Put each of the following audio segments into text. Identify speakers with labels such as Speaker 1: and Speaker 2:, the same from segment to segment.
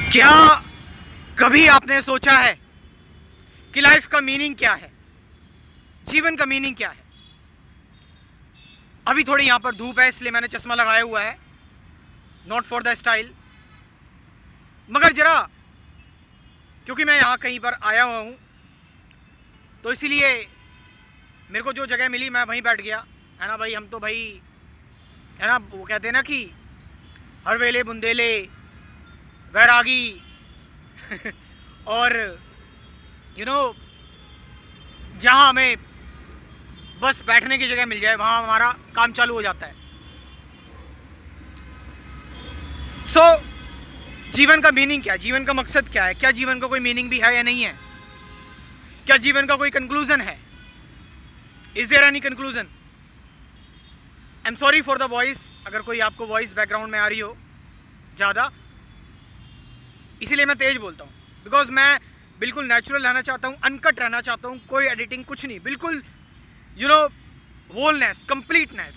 Speaker 1: क्या कभी आपने सोचा है कि लाइफ का मीनिंग क्या है, जीवन का मीनिंग क्या है? अभी थोड़ी यहां पर धूप है इसलिए मैंने चश्मा लगाया हुआ है, नॉट फॉर द स्टाइल, मगर जरा क्योंकि मैं यहां कहीं पर आया हुआ हूं तो इसीलिए मेरे को जो जगह मिली मैं वहीं बैठ गया, है ना भाई। हम तो भाई, है ना, वो कहते हैं ना कि हर वेले बुंदेले वैरागी और जहाँ हमें बस बैठने की जगह मिल जाए वहाँ हमारा काम चालू हो जाता है। जीवन का मीनिंग क्या है, जीवन का मकसद क्या है? क्या जीवन का कोई मीनिंग भी है या नहीं है? क्या जीवन का कोई कंक्लूजन है? Is there any conclusion? I am sorry for the voice, अगर कोई आपको वॉइस बैकग्राउंड में आ रही हो ज़्यादा, इसीलिए मैं तेज बोलता हूँ। बिकॉज मैं बिल्कुल नेचुरल रहना चाहता हूँ, अनकट रहना चाहता हूँ, कोई एडिटिंग कुछ नहीं, बिल्कुल होलनेस, कंप्लीटनेस,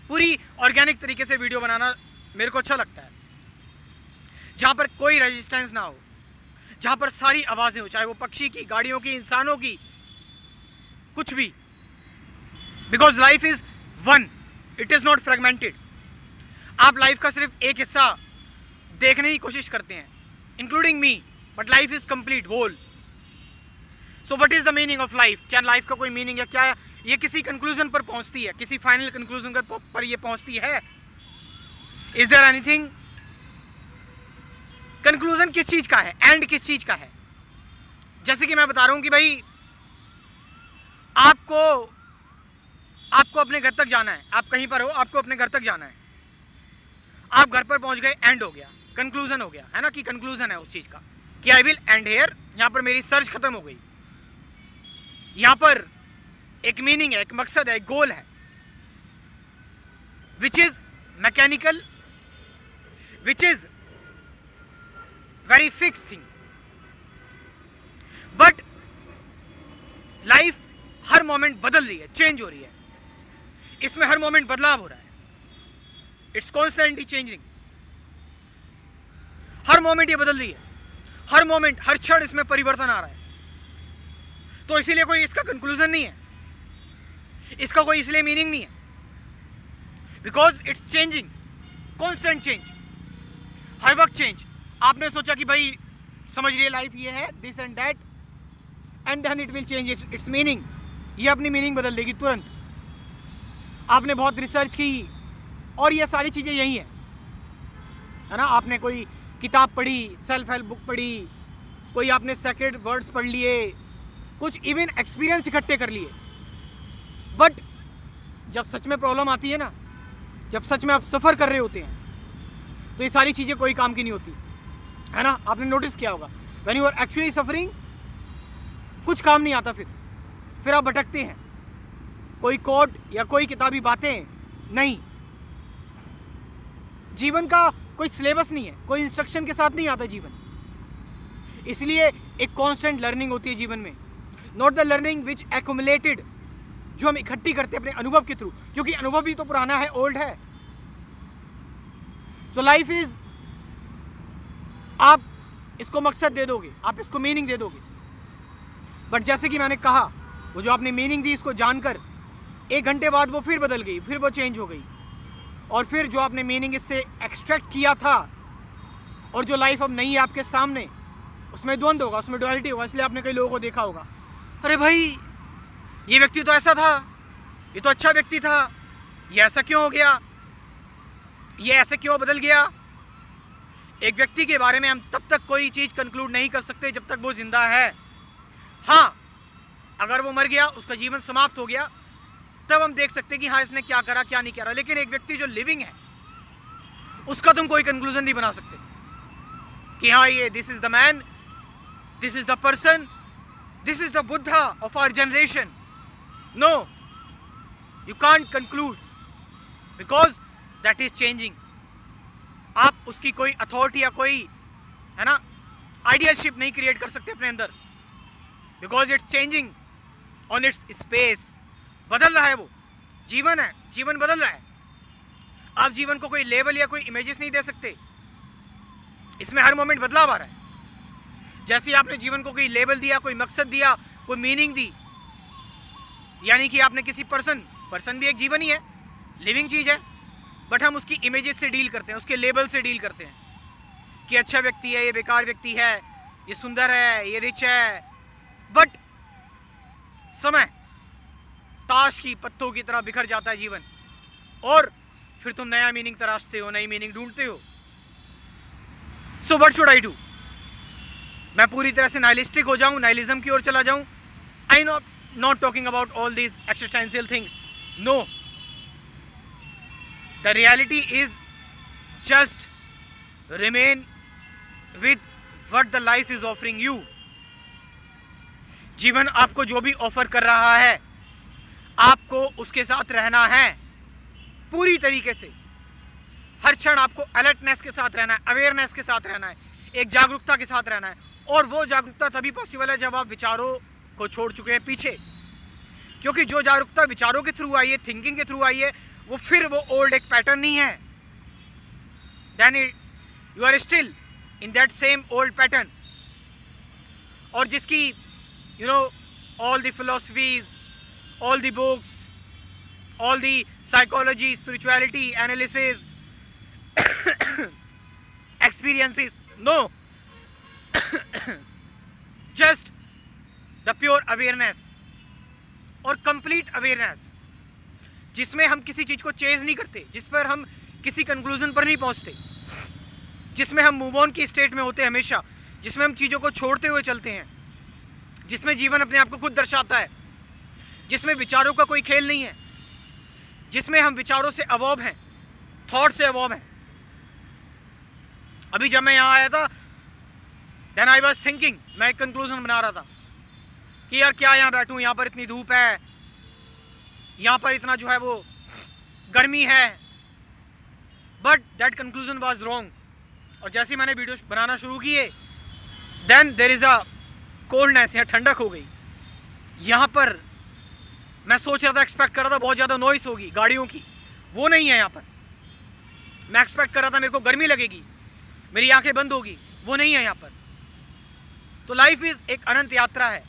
Speaker 1: पूरी ऑर्गेनिक तरीके से वीडियो बनाना मेरे को अच्छा लगता है, जहाँ पर कोई रेजिस्टेंस ना हो, जहाँ पर सारी आवाज़ें हो, चाहे वो पक्षी की, गाड़ियों की, इंसानों की, कुछ भी। Because life is one, it is not fragmented. आप लाइफ का सिर्फ एक हिस्सा देखने की कोशिश करते हैं, including me, but life is complete, whole. So what is the meaning of life? क्या लाइफ का कोई मीनिंग है? क्या ये किसी कंक्लूजन पर पहुंचती है, किसी फाइनल कंक्लूजन पर ये पहुंचती है? Is there anything? कंक्लूजन किस चीज का है, एंड किस चीज का है? जैसे कि मैं बता रहा हूं कि भाई आपको अपने घर तक जाना है, आप कहीं पर हो, आपको अपने घर तक जाना है, आप घर पर पहुंच गए, एंड हो गया, कंक्लूजन हो गया, है ना, कि कंक्लूजन है उस चीज का कि आई विल एंड हेयर, यहां पर मेरी सर्च खत्म हो गई। यहां पर एक मीनिंग है, एक मकसद है, एक गोल है, which is mechanical, which is very fix thing. But life her moment बदल रही है, चेंज हो रही है, इसमें हर मोमेंट बदलाव हो रहा है, it's constantly changing. Her moment ये बदल रही है, हर मोमेंट, हर क्षण इसमें परिवर्तन आ रहा है। तो इसीलिए कोई इसका कंक्लूजन नहीं है, इसका कोई इसलिए मीनिंग नहीं है, because it's changing, constant change, हर वक्त चेंज। आपने सोचा कि भाई समझ लिए लाइफ ये है, this and that, and then it will change its meaning, ये अपनी मीनिंग बदल देगी तुरंत। आपने बहुत रिसर्च की और ये सारी चीज़ें यही है ना, आपने कोई किताब पढ़ी, सेल्फ हेल्प बुक पढ़ी, कोई आपने सेक्रेड वर्ड्स पढ़ लिए, कुछ इवन एक्सपीरियंस इकट्ठे कर लिए, बट जब सच में प्रॉब्लम आती है ना, जब सच में आप सफ़र कर रहे होते हैं, तो ये सारी चीज़ें कोई काम की नहीं होती, है ना। आपने नोटिस किया होगा, when you are actually suffering, कुछ काम नहीं आता, फिर आप भटकते हैं, कोई कोड या कोई किताबी बातें नहीं। जीवन का कोई सिलेबस नहीं है, कोई इंस्ट्रक्शन के साथ नहीं आता जीवन, इसलिए एक कांस्टेंट लर्निंग होती है जीवन में, not the learning which accumulated, जो हम इकट्ठी करते हैं अपने अनुभव के थ्रू, क्योंकि अनुभव भी तो पुराना है, ओल्ड है। सो लाइफ इज, आप इसको मकसद दे दोगे, आप इसको मीनिंग दे दोगे, बट जैसे कि मैंने कहा, वो जो आपने मीनिंग दी, इसको जानकर 1 घंटे बाद वो फिर बदल गई, फिर वो चेंज हो गई, और फिर जो आपने मीनिंग इससे एक्सट्रैक्ट किया था और जो लाइफ अब नहीं है आपके सामने, उसमें द्वंद्व होगा, उसमें डुअलिटी होगा। इसलिए आपने कई लोगों को देखा होगा, अरे भाई ये व्यक्ति तो ऐसा था, ये तो अच्छा व्यक्ति था, ये ऐसा क्यों हो गया, ये ऐसे क्यों बदल गया। एक व्यक्ति के बारे में हम तब तक कोई चीज़ कंक्लूड नहीं कर सकते जब तक वो जिंदा है। हाँ, अगर वो मर गया, उसका जीवन समाप्त हो गया, तब हम देख सकते हैं कि हाँ इसने क्या करा, क्या नहीं करा। लेकिन एक व्यक्ति जो लिविंग है, उसका तुम कोई कंक्लूजन नहीं बना सकते कि हाँ ये this is the man, this is the person, this is the Buddha of our generation. No, you can't conclude, because that is changing. आप उसकी कोई अथॉरिटी या कोई, है ना, आइडियलशिप नहीं क्रिएट कर सकते अपने अंदर, because it's changing on it's space. बदल रहा है वो, जीवन है, जीवन बदल रहा है। आप जीवन को कोई लेबल या कोई इमेजेस नहीं दे सकते, इसमें हर मोमेंट बदलाव आ रहा है। जैसे आपने जीवन को कोई लेबल दिया, कोई मकसद दिया, कोई मीनिंग दी, यानी कि आपने किसी पर्सन भी एक जीवन ही है, लिविंग चीज है, बट हम उसकी इमेजेस से डील करते हैं, उसके लेबल से डील करते हैं कि अच्छा व्यक्ति है, ये बेकार व्यक्ति है, ये सुंदर है, ये रिच है। बट समय ताश की पत्तों की तरह बिखर जाता है जीवन, और फिर तुम नया मीनिंग तराशते हो, नई मीनिंग ढूंढते हो। So what should I do? मैं पूरी तरह से नाइलिस्टिक हो जाऊं, नाइलिज्म की ओर चला जाऊं? I know not talking about all these existential things, no. The reality is just remain with what the life is offering you. जीवन आपको जो भी ऑफर कर रहा है, आपको उसके साथ रहना है पूरी तरीके से। हर क्षण आपको अलर्टनेस के साथ रहना है, अवेयरनेस के साथ रहना है, एक जागरूकता के साथ रहना है। और वो जागरूकता तभी पॉसिबल है जब आप विचारों को छोड़ चुके हैं पीछे, क्योंकि जो जागरूकता विचारों के थ्रू आई है, थिंकिंग के थ्रू आई है, वो फिर वो ओल्ड एक पैटर्न नहीं है। Then you are still in that same old pattern. और जिसकी you know all the philosophies, all the books, all the psychology, spirituality, analysis, experiences, no. Just the pure awareness और complete awareness, जिसमें हम किसी चीज़ को chase नहीं करते, जिस पर हम किसी कंक्लूजन पर नहीं पहुंचते, जिसमें हम मूव ऑन की स्टेट में होते हैं हमेशा, जिसमें हम चीज़ों को छोड़ते हुए चलते हैं, जिसमें जीवन अपने आप को खुद दर्शाता है, जिसमें विचारों का कोई खेल नहीं है, जिसमें हम विचारों से अवॉब हैं, थॉट से अवॉब हैं। अभी जब मैं यहाँ आया था, देन आई वाज थिंकिंग, मैं एक कंक्लूजन बना रहा था कि यार क्या यहाँ बैठूँ, यहाँ पर इतनी धूप है, यहाँ पर इतना जो है वो गर्मी है, but that conclusion was wrong. और जैसे ही मैंने वीडियो बनाना शुरू किए, then there is a coldness, यहाँ ठंडक हो गई। यहाँ पर मैं सोच रहा था, एक्सपेक्ट कर रहा था बहुत ज़्यादा नॉइस होगी गाड़ियों की, वो नहीं है यहाँ पर। मैं एक्सपेक्ट कर रहा था मेरे को गर्मी लगेगी, मेरी आंखें बंद होगी, वो नहीं है यहाँ पर। तो लाइफ इज़ एक अनंत यात्रा है,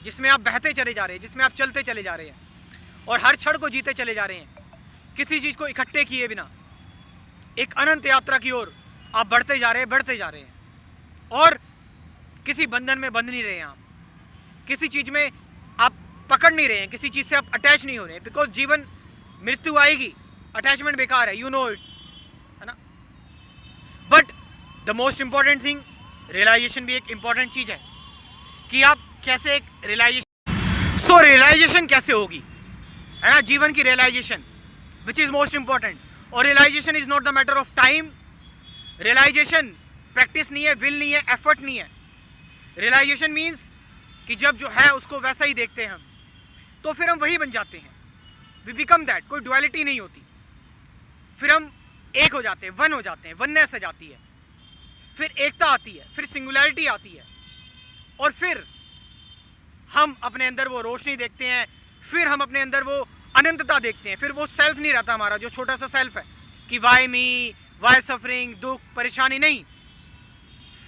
Speaker 1: जिसमें आप बहते चले जा रहे हैं, जिसमें आप चलते चले जा रहे हैं, और हर क्षण को जीते चले जा रहे हैं, किसी चीज़ को इकट्ठे किए बिना। एक अनंत यात्रा की ओर आप बढ़ते जा रहे हैं, बढ़ते जा रहे हैं, और किसी बंधन में बंध नहीं रहे हैं आप, किसी चीज़ में आप पकड़ नहीं रहे हैं, किसी चीज़ से आप अटैच नहीं हो रहे हैं, बिकॉज जीवन मृत्यु आएगी, अटैचमेंट बेकार है, यू नो इट, है ना। But the most important thing, realization भी एक इंपॉर्टेंट चीज़ है कि आप कैसे एक रियलाइजेशन कैसे होगी, है ना, जीवन की realisation, which is most important. और realisation is not the matter of time. Realisation practice नहीं है, विल नहीं है, एफर्ट नहीं है। रियलाइजेशन मीन्स कि जब जो है उसको वैसा ही देखते हैं हम, तो फिर हम वही बन जाते हैं, वी बिकम दैट। कोई डुअलिटी नहीं होती, फिर हम एक हो जाते हैं, वन हो जाते हैं, वननेस आ जाती है, फिर एकता आती है, फिर सिंगुलैरिटी आती है, और फिर हम अपने अंदर वो रोशनी देखते हैं, फिर हम अपने अंदर वो अनंतता देखते हैं। फिर वो सेल्फ नहीं रहता हमारा, जो छोटा सा सेल्फ है कि वाई मी, वाई सफरिंग, दुख, परेशानी, नहीं।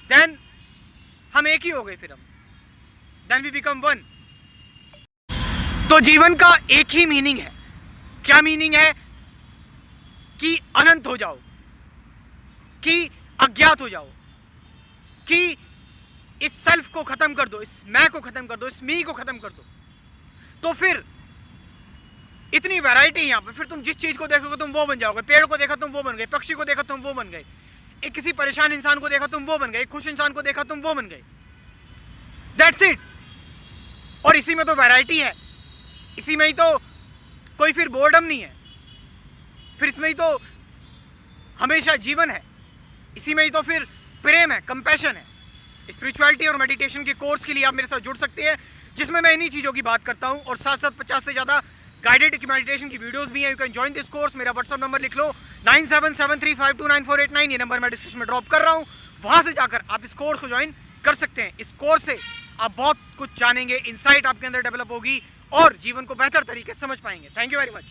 Speaker 1: देन हम एक ही हो गए, फिर हम देन वी बिकम वन। तो जीवन का एक ही मीनिंग है। क्या मीनिंग है? कि अनंत हो जाओ, कि अज्ञात हो जाओ, कि इस सेल्फ को खत्म कर दो, इस मैं को खत्म कर दो, इस मी को खत्म कर दो। तो फिर इतनी वैरायटी यहाँ पे, फिर तुम जिस चीज को देखोगे तुम वो बन जाओगे। पेड़ को देखा तुम वो बन गए, पक्षी को देखा तुम वो बन गए, एक किसी परेशान इंसान को देखा तुम वो बन गए, एक खुश इंसान को देखा तुम वो बन गए। That's it. और इसी में तो वैरायटी है, इसी में ही तो कोई फिर बोर्डम नहीं है, फिर इसमें ही तो हमेशा जीवन है, इसी में ही तो फिर प्रेम है, कंपैशन है। स्पिरिचुअलिटी और मेडिटेशन के कोर्स के लिए आप मेरे साथ जुड़ सकते हैं, जिसमें मैं इन्हीं चीज़ों की बात करता हूं, और साथ साथ 50 से ज़्यादा गाइडेड मेडिटेशन की वीडियोस भी हैं। You can join this course. मेरा व्हाट्सअप नंबर लिख लो 9773529489, ये नंबर मैं डिस्क्रिप्शन में ड्रॉप कर रहा हूँ। वहाँ से जाकर आप इस कोर्स को ज्वाइन कर सकते हैं। इस कोर्स से आप बहुत कुछ जानेंगे, इंसाइट आपके अंदर डेवलप होगी और जीवन को बेहतर तरीके से समझ पाएंगे। Thank you very much.